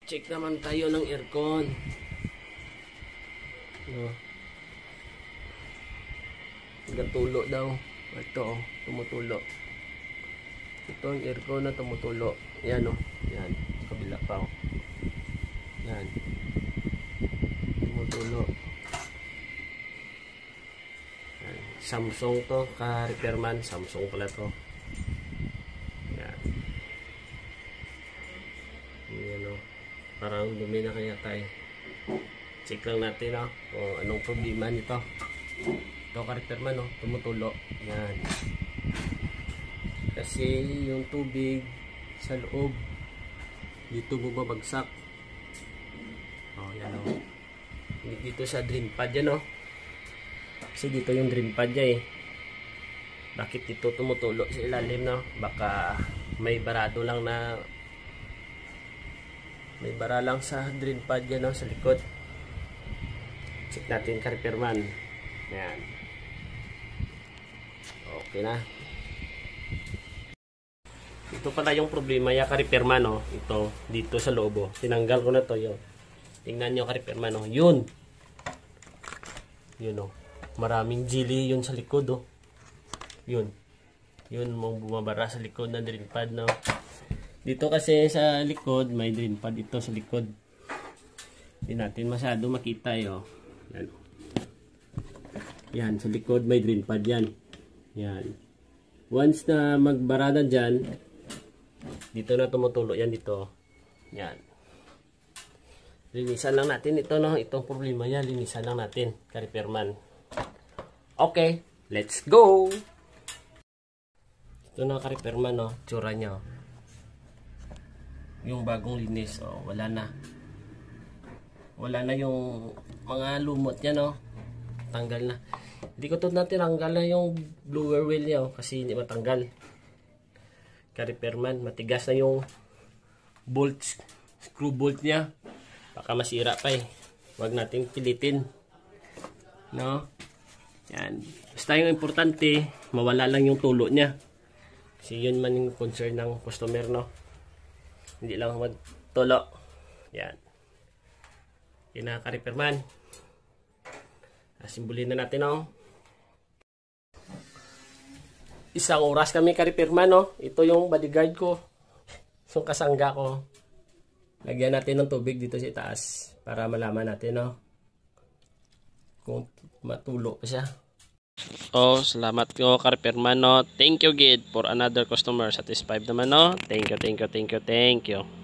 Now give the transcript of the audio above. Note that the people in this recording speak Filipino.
Check naman tayo ng aircon. No. Nagatulo daw. Ito, tumutulo. Ito ang aircon na tumutulo. Yan, oh. Yan. Kabila pa, oh. Yan. Tumutulo. Yan. Samsung to, ka-repairman. Samsung pala to. Yan. Yan, oh. Parang dumi na kaya tayo. Check lang natin, oh. O anong problema nito. Ito, ka-repairman, oh. Tumutulo. Yan. Kasi yung tubig sa loob dito bumabagsak. Oh, yan, oh. Dito sa drain pad yan, oh. Kasi dito yung drain pad niya, eh. Bakit dito tumutulo sa ilalim, no? Baka may barado lang na may bara lang sa drain pad yan, no? Sa likod. Check natin, ka-repairman. Yan. Okay na. Ito pala yung problema ya, ka-repairman, no? Ito, dito sa loob, oh. Tinanggal ko na to, yun. Tingnan nyo, ka-repairman, no? Yun. Yun, oh. Maraming jelly yun sa likod, oh. Yun. Yun, mong bumabara sa likod na drain pad, no? Dito kasi sa likod, may drain pad ito sa likod. Hindi natin masyado makita, eh, oh. Yan. Yan, sa likod may drain pad yan. Yan. Once na magbara na dyan, dito na tumutulo yan dito. Yan. Linisan lang natin ito, no? Itong problema yan, linisan lang natin, ka-repairman. Okay, let's go! Ito na, ka-repairman, no? Tsura niya, oh. Yung bagong linis, oh, wala na. Wala na yung mga lumot niya, no? Tanggal na. Hindi ko ito natinanggal na yung blower wheel niya, oh, kasi hindi matanggal. Ka-repairman, matigas na yung bolt, screw bolt niya. Baka masira pa, eh. Huwag nating pilitin, no? Yan. Basta yung importante, mawala lang yung tulo niya. Kasi yun man yung concern ng customer, no? Hindi lang magtulo. Yan. Yan na, ka-repairman. Asimbulin na natin, no? Isang oras kami, ka-repairman, no? Ito yung bodyguard ko. Yung kasangga ko. Lagyan natin ng tubig dito sa itaas para malaman natin, no? Kung matulo pa siya. Oh, salamat ko, ka-repairman, no? Thank you, Gid, for another customer. Satisfied naman, no? Thank you, thank you, thank you, thank you.